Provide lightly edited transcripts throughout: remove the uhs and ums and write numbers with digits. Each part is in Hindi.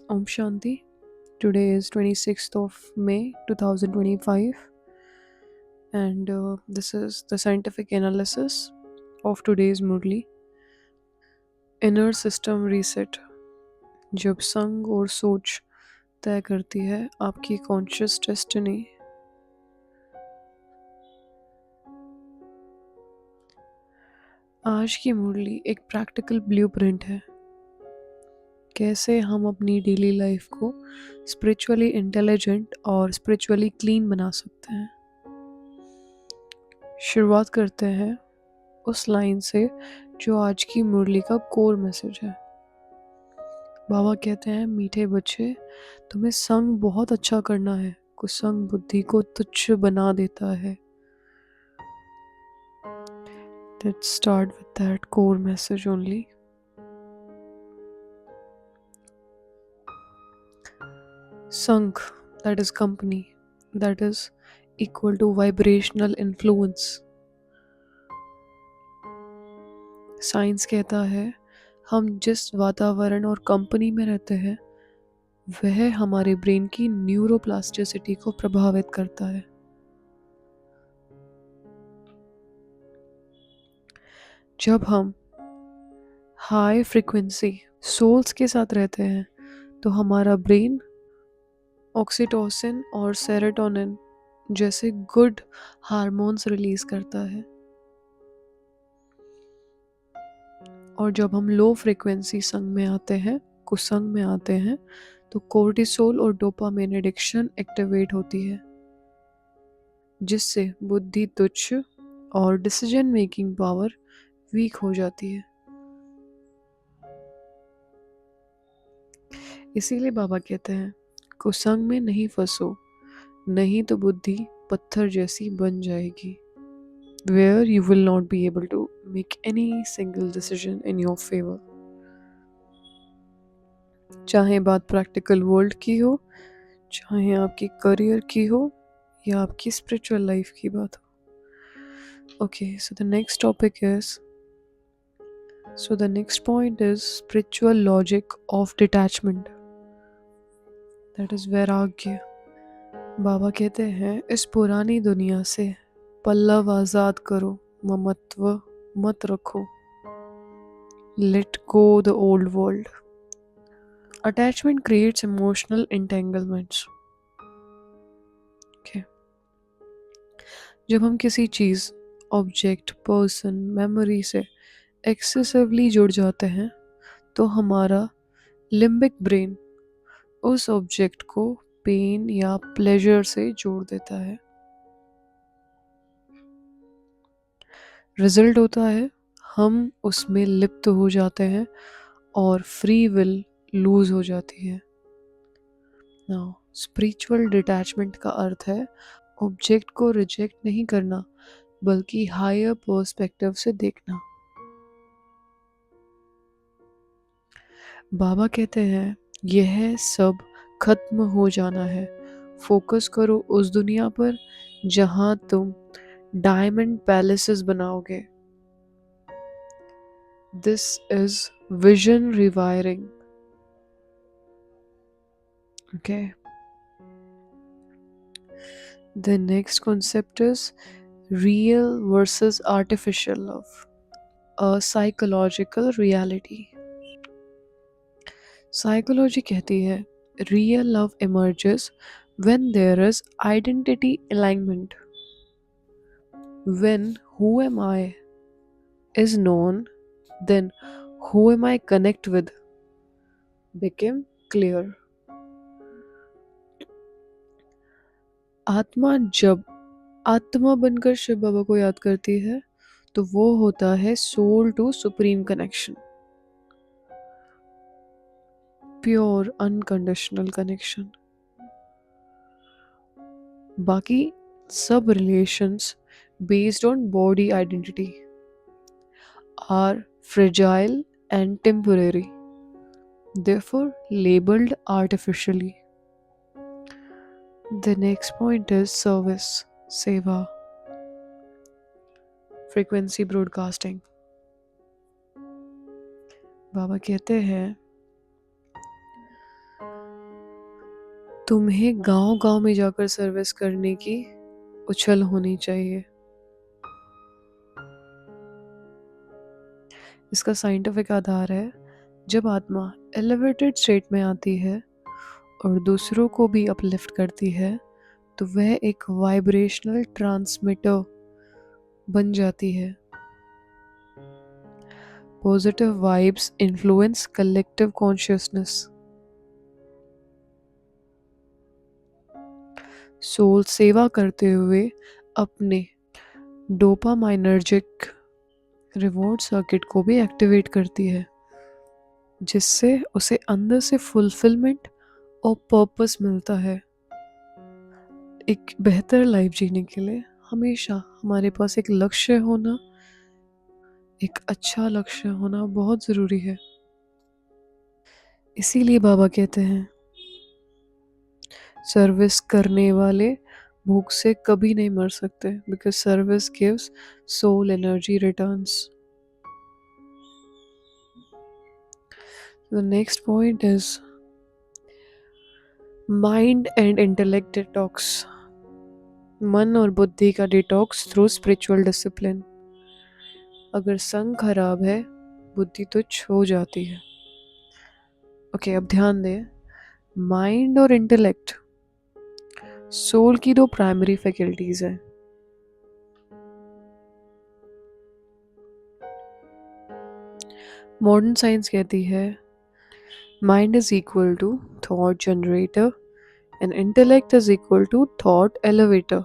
Om Shanti. Today is 26th of May 2025 and this is the scientific analysis of today's Murli. Inner system reset. जब संग और सोच तय करती है आपकी कॉन्शियस डेस्टिनी। आज की मुरली एक प्रैक्टिकल ब्लूप्रिंट है, कैसे हम अपनी डेली लाइफ को स्पिरिचुअली इंटेलिजेंट और स्पिरिचुअली क्लीन बना सकते हैं। शुरुआत करते हैं उस लाइन से जो आज की मुरली का कोर मैसेज है। बाबा कहते हैं, मीठे बच्चे, तुम्हें संग बहुत अच्छा करना है, कुसंग बुद्धि को तुच्छ बना देता है। Let's start with that core message only. Sangh, that is company, that is equal to vibrational influence. Science कहता है हम जिस वातावरण और कंपनी में रहते हैं वह हमारे ब्रेन की न्यूरोप्लास्टिसिटी को प्रभावित करता है। जब हम हाई फ्रीक्वेंसी सोल्स के साथ रहते हैं तो हमारा ब्रेन ऑक्सीटोसिन और सेरोटोनिन जैसे गुड हार्मोन्स रिलीज करता है, और जब हम लो फ्रीक्वेंसी संग में आते हैं, कुसंग में आते हैं, तो कोर्टिसोल और डोपामिन एडिक्शन एक्टिवेट होती है, जिससे बुद्धि तुच्छ और डिसीजन मेकिंग पावर वीक हो जाती है। इसीलिए बाबा कहते हैं, कुसंग में नहीं फंसो, नहीं तो बुद्धि पत्थर जैसी बन जाएगी, where you will not be able to make any single decision in your favor. चाहे बात प्रैक्टिकल वर्ल्ड की हो, चाहे आपकी करियर की हो या आपकी स्पिरिचुअल लाइफ की बात हो। Okay, so the next topic is, the next point is spiritual logic of detachment, that is वैराग्य। बाबा कहते हैं, इस पुरानी दुनिया से पल्लव आजाद करो, ममत्व मत रखो। Let go the old world. Attachment creates emotional entanglements. Okay. जब हम किसी चीज, ऑब्जेक्ट, पर्सन, मेमोरी से एक्सेसिवली जुड़ जाते हैं तो हमारा लिम्बिक ब्रेन उस ऑब्जेक्ट को पेन या प्लेजर से जोड़ देता है। रिजल्ट होता है हम उसमें लिप्त हो जाते हैं और फ्री विल लूज हो जाती है। नाउ स्पिरिचुअल डिटैचमेंट का अर्थ है ऑब्जेक्ट को रिजेक्ट नहीं करना, बल्कि हायर पर्सपेक्टिव से देखना। बाबा कहते हैं, यह सब खत्म हो जाना है, फोकस करो उस दुनिया पर जहां तुम डायमंड पैलेसेस बनाओगे। This is vision rewiring. Okay, the next concept is real versus artificial love, a psychological reality. Psychology कहती है, real love emerges when there is identity alignment. When who am I is known, then who am I connect with became clear. आत्मा जब आत्मा बनकर शिव बाबा को याद करती है तो वो होता है soul to supreme connection, pure unconditional connection. बाकी सब relations based on body identity are fragile and temporary, therefore labeled artificially. The next point is service, seva, frequency broadcasting. बाबा कहते हैं, तुम्हें गांव-गांव में जाकर सर्विस करने की उछल होनी चाहिए। इसका साइंटिफिक आधार है, जब आत्मा एलिवेटेड स्टेट में आती है और दूसरों को भी अपलिफ्ट करती है, तो वह एक वाइब्रेशनल ट्रांसमिटर बन जाती है। Positive vibes influence collective consciousness. Soul सेवा करते हुए अपने डोपामाइनर्जिक रिवॉर्ड सर्किट को भी एक्टिवेट करती है, जिससे उसे अंदर से फुलफिलमेंट और पर्पस मिलता है। एक बेहतर लाइफ जीने के लिए हमेशा हमारे पास एक लक्ष्य होना, एक अच्छा लक्ष्य होना बहुत ज़रूरी है। इसीलिए बाबा कहते हैं, सर्विस करने वाले भूख से कभी नहीं मर सकते, because service gives soul energy returns. The next point is mind and intellect detox. मन और बुद्धि का डिटॉक्स थ्रू स्पिरिचुअल डिसिप्लिन। अगर संग खराब है, बुद्धि तुच्छ हो जाती है। ओके, अब ध्यान दें, माइंड और इंटेलेक्ट सोल की दो प्राइमरी फैकल्टीज हैं। मॉडर्न साइंस कहती है mind is equal to thought generator and intellect is equal to thought elevator.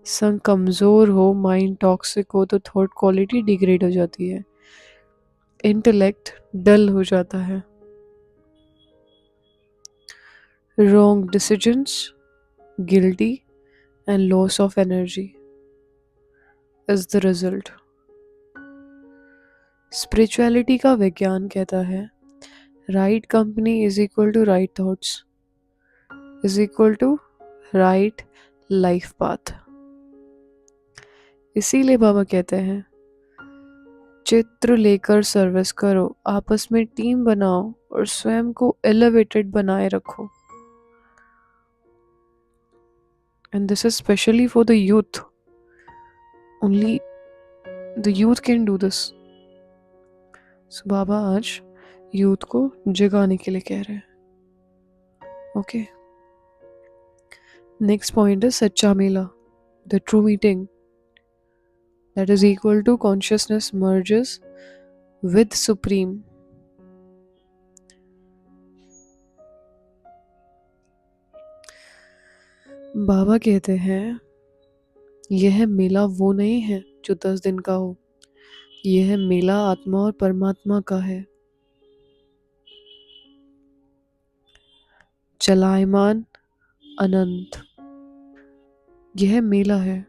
संग कमजोर हो, माइंड टॉक्सिक हो, तो थॉट क्वालिटी डिग्रेड हो जाती है, इंटेलेक्ट डल हो जाता है, wrong decisions, guilty and loss of energy is the result. Spirituality का विज्ञान कहता है right company is equal to right thoughts is equal to right life path. इसीलिए बाबा कहते हैं चित्र लेकर सर्विस करो, आपस में टीम बनाओ और स्वयं को एलिवेटेड बनाए रखो। And this is specially for the youth, only the youth can do this. So बाबा आज यूथ को जगाने के लिए कह रहे हैं। ओके, नेक्स्ट पॉइंट है सच्चा मेला, the true meeting that is equal to consciousness merges with supreme। बाबा कहते हैं यह मेला वो नहीं है जो 10 दिन का हो, यह मेला आत्मा और परमात्मा का है। चलायमान अनंत, यह मेला है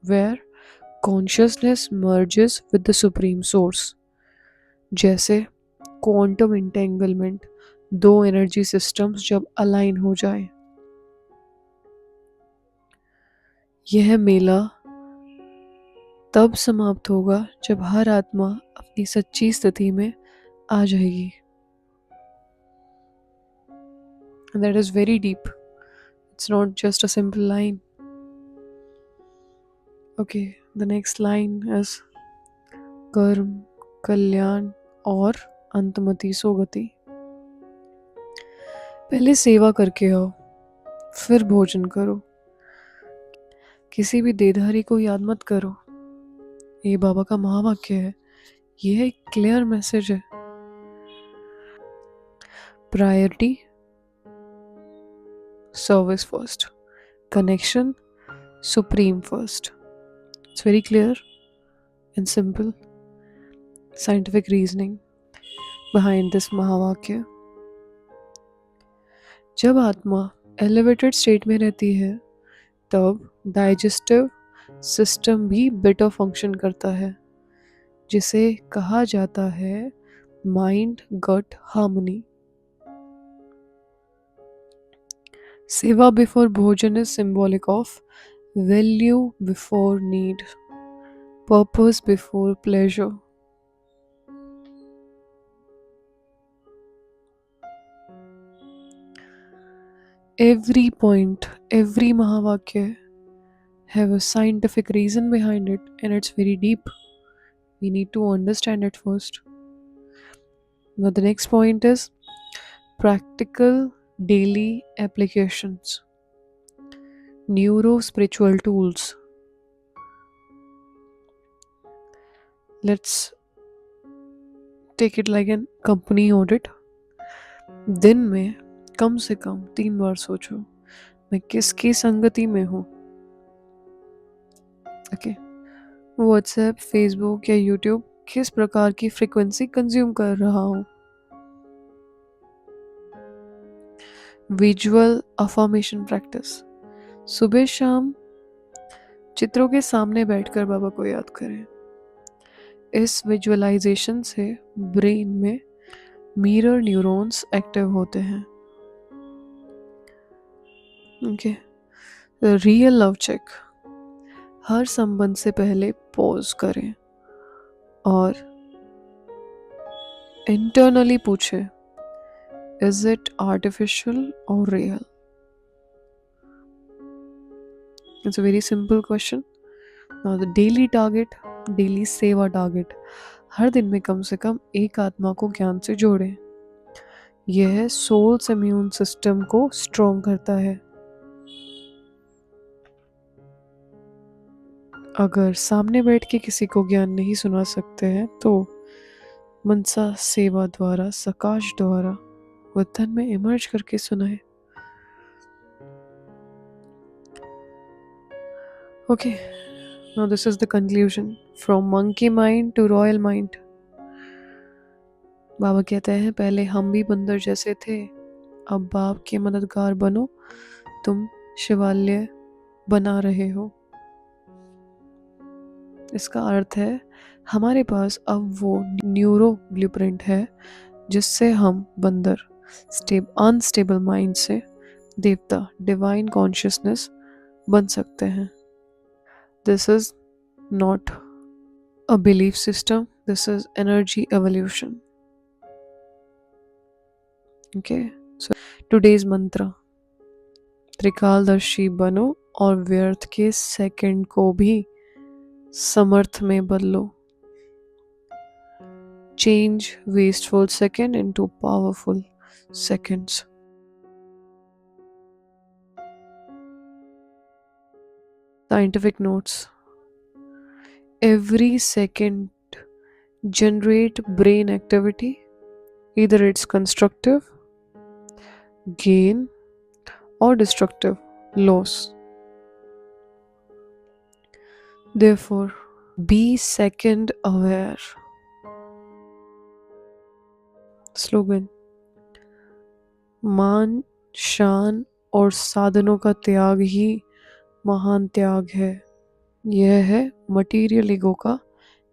where consciousness merges with the supreme source। जैसे क्वांटम इंटेंगलमेंट, दो एनर्जी सिस्टम्स जब अलाइन हो जाए। यह मेला तब समाप्त होगा जब हर आत्मा अपनी सच्ची स्थिति में आ जाएगी। And that is very deep. It's not just a simple line. Okay, the next line is कर्म, कल्याण और अंतमति सोगति। पहले सेवा करके आओ, फिर भोजन करो। किसी भी देधारी को याद मत करो। ये बाबा का महावाक्य है, यह एक क्लियर मैसेज है। Priority service first, connection supreme first. It's very clear and simple scientific reasoning behind this महावाक्य। जब आत्मा एलिवेटेड स्टेट में रहती है, तब डाइजेस्टिव सिस्टम भी बेटर फंक्शन करता है, जिसे कहा जाता है माइंड गट हार्मनी। सेवा बिफोर भोजन is symbolic of value before need, purpose before pleasure. Every point, every Mahavakya have a scientific reason behind it, and it's very deep. We need to understand it first. Now, the next point is practical daily applications, neuro spiritual tools. Let's take it like an company audit. दिन में कम से कम 3 बार सोचो मैं किसकी संगति में हूँ. ओके, व्हाट्सएप, फेसबुक या यूट्यूब किस प्रकार की फ्रीक्वेंसी कंज्यूम कर रहा हूँ. विजुअल अफर्मेशन प्रैक्टिस, सुबह शाम चित्रों के सामने बैठकर बाबा को याद करें. इस विजुअलाइजेशन से ब्रेन में मिरर न्यूरॉन्स एक्टिव होते हैं. ओके, रियल लव चेक, हर संबंध से पहले पॉज करें और इंटरनली पूछे, इज इट आर्टिफिशियल और real. It's a very simple question. Now the daily target, daily सेवा टारगेट, हर दिन में कम से कम एक आत्मा को ज्ञान से जोड़ें. यह सोल्स इम्यून सिस्टम को स्ट्रॉन्ग करता है. अगर सामने बैठ के किसी को ज्ञान नहीं सुना सकते हैं तो मनसा सेवा द्वारा, सकाश द्वारा वतन में इमर्ज करके सुनाए. Okay, now this is the conclusion. From monkey mind to royal mind. बाबा कहते हैं पहले हम भी बंदर जैसे थे, अब बाप के मददगार बनो, तुम शिवालय बना रहे हो. इसका अर्थ है हमारे पास अब वो न्यूरो ब्लूप्रिंट है जिससे हम बंदर अनस्टेबल माइंड से देवता, डिवाइन कॉन्शियसनेस बन सकते हैं. This is not a belief system, this is energy evolution. Okay, so today's मंत्र, त्रिकालदर्शी बनो और व्यर्थ के सेकंड को भी समर्थ में बदलो. Change wasteful second into powerful seconds. Scientific notes. Every second generate brain activity, either it's constructive gain or destructive loss. Therefore, be second aware. Slogan, मान, शान और साधनों का त्याग ही महान त्याग है. यह है मटीरियल ईगो का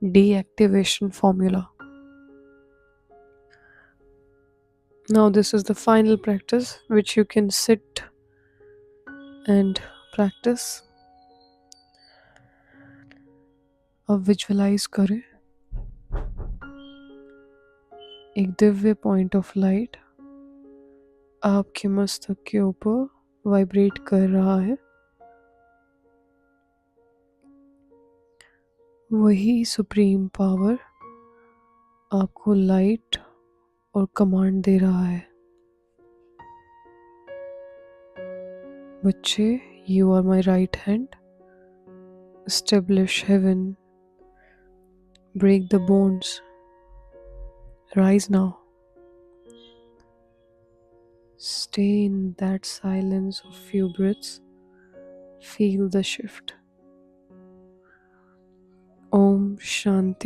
deactivation formula. Now this is the final practice which you can sit and practice. अब विजुअलाइज करें एक दिव्य पॉइंट ऑफ लाइट आपके मस्तक के ऊपर वाइब्रेट कर रहा है. वही सुप्रीम पावर आपको लाइट और कमांड दे रहा है. बच्चे, you are my right hand, establish heaven, break the bones, rise now. Stay in that silence of few breaths, feel the shift. Om Shanti.